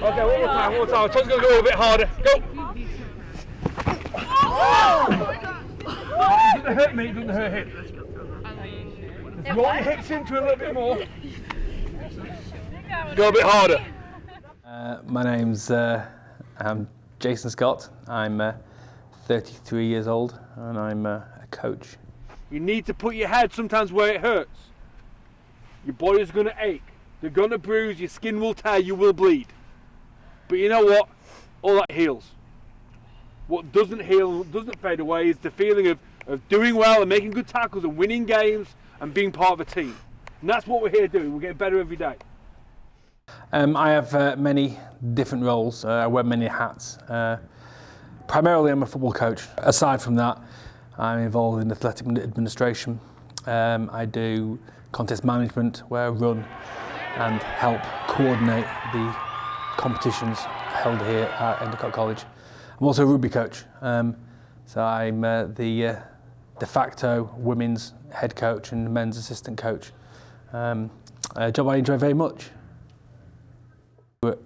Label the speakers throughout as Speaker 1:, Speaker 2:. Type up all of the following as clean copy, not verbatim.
Speaker 1: Okay, one more time. Tom's going to go a bit harder. Go! It doesn't hurt me, it doesn't hurt him. Just roll your hips into it a little bit more. Go a bit harder.
Speaker 2: My name's I'm Jason Scott. I'm 33 years old and I'm a coach.
Speaker 1: You need to put your head sometimes where it hurts. Your body's going to ache. They're going to bruise, your skin will tear, you will bleed. But you know what? All that heals. What doesn't heal, doesn't fade away is the feeling of doing well and making good tackles and winning games and being part of a team. And that's what we're here doing. We're getting better every day.
Speaker 2: I have many different roles. I wear many hats. Primarily I'm a football coach. Aside from that, I'm involved in athletic administration. I do contest management where I run and help coordinate the competitions held here at Endicott College. I'm also a rugby coach, so I'm the de facto women's head coach and men's assistant coach, a job I enjoy very much.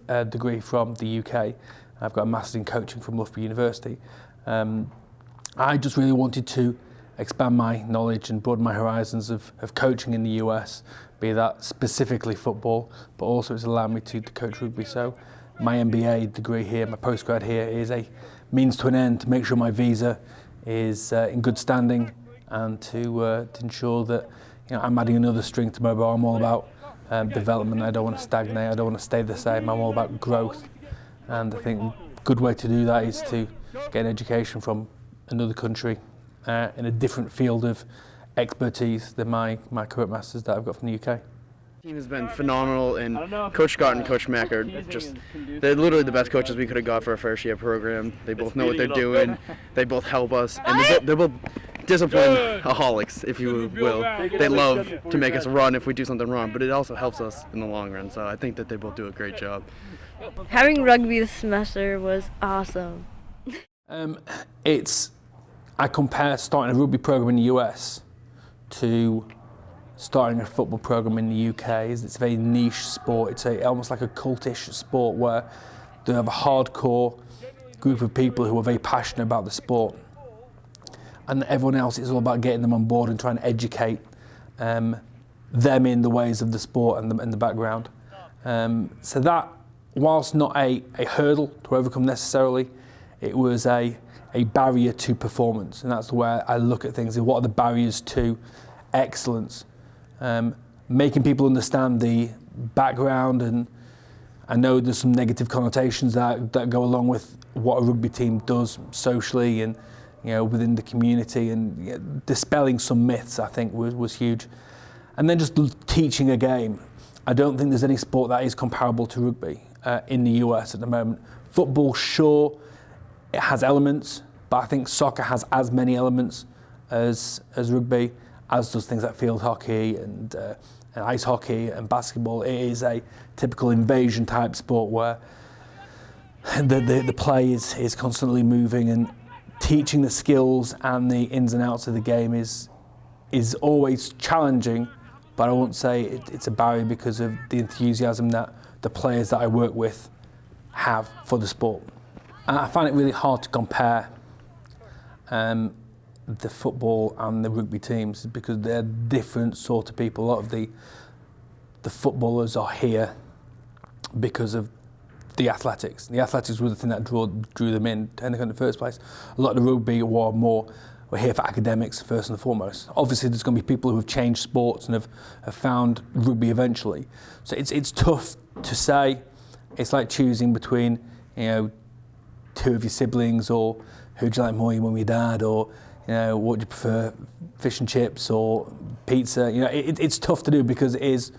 Speaker 2: A degree from the UK, I've got a master's in coaching from Rugby University. I just really wanted to expand my knowledge and broaden my horizons of coaching in the US, be that specifically football, but also it's allowed me to coach rugby. So my MBA degree here, my postgrad here, is a means to an end to make sure my visa is in good standing and to ensure that I'm adding another string to my bow. I'm all about development. I don't want to stagnate. I don't want to stay the same. I'm all about growth, and I think a good way to do that is to get an education from another country in a different field of expertise than my current masters that I've got from the UK.
Speaker 3: The team has been phenomenal, and Coach Scott and Coach Mack are they're literally the best coaches we could have got for a first year program. They both know what they're doing, they both help us, and they're both discipline-aholics, if you will. They love to make us run if we do something wrong, but it also helps us in the long run, so I think that they both do a great job.
Speaker 4: Having rugby this semester was awesome.
Speaker 2: I compare starting a rugby program in the US to starting a football program in the UK. It's a very niche sport. It's almost like a cultish sport where they have a hardcore group of people who are very passionate about the sport, and everyone else is all about getting them on board and trying to educate them in the ways of the sport and the background. So that, whilst not a hurdle to overcome necessarily, it was a barrier to performance, and that's the way I look at things. What are the barriers to excellence? Making people understand the background, and I know there's some negative connotations that go along with what a rugby team does socially and within the community, and dispelling some myths I think was huge. And then just teaching a game. I don't think there's any sport that is comparable to rugby in the US at the moment. Football, sure, it has elements, but I think soccer has as many elements as rugby, as does things like field hockey and ice hockey and basketball. It is a typical invasion type sport where the play is constantly moving, and teaching the skills and the ins and outs of the game is always challenging, but I won't say it's a barrier because of the enthusiasm that the players that I work with have for the sport. I find it really hard to compare the football and the rugby teams because they're different sort of people. A lot of the footballers are here because of the athletics. The athletics were the thing that drew them in the first place. A lot of the rugby were here for academics first and foremost. Obviously there's going to be people who have changed sports and have found rugby eventually. So it's tough to say. It's like choosing between two of your siblings, or who do you like more, your mum or your dad, or what do you prefer, fish and chips or pizza? It's tough to do because it is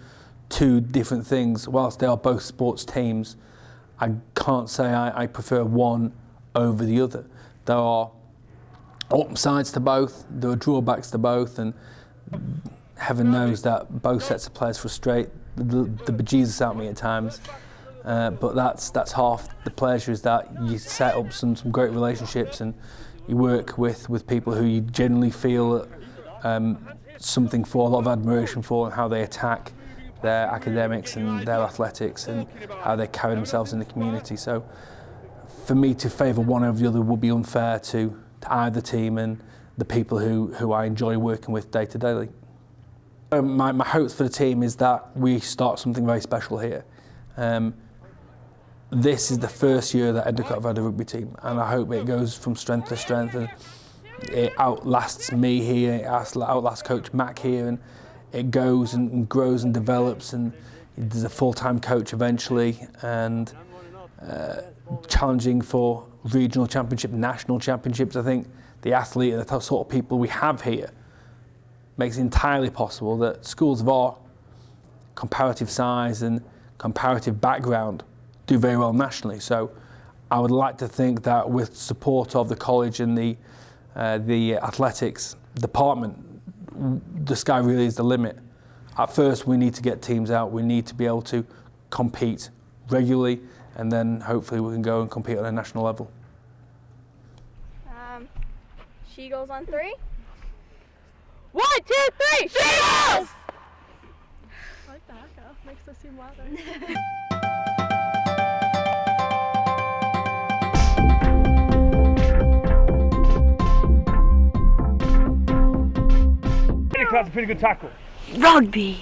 Speaker 2: two different things. Whilst they are both sports teams, I can't say I prefer one over the other. There are upsides to both, there are drawbacks to both, and heaven knows that both sets of players frustrate the bejesus out of me at times. But that's half the pleasure, is that you set up some great relationships and you work with people who you genuinely feel something for, a lot of admiration for, and how they attack their academics and their athletics and how they carry themselves in the community. So for me to favour one over the other would be unfair to either team and the people who I enjoy working with day to day. My hopes for the team is that we start something very special here. This is the first year that Endicott have had a rugby team, and I hope it goes from strength to strength and it outlasts me here, it outlasts Coach Mack here, and it goes and grows and develops, and there's a full-time coach eventually, and challenging for regional championship, national championships. I think the athlete and the sort of people we have here makes it entirely possible that schools of our comparative size and comparative background do very well nationally. So I would like to think that with support of the college and the athletics department, the sky really is the limit. At first we need to get teams out, we need to be able to compete regularly, and then hopefully we can go and compete on a national level.
Speaker 5: She goes on 3. 1, 2, 3, she goes! I like the echo, makes us seem louder.
Speaker 1: That's a pretty good tackle.
Speaker 4: Rugby.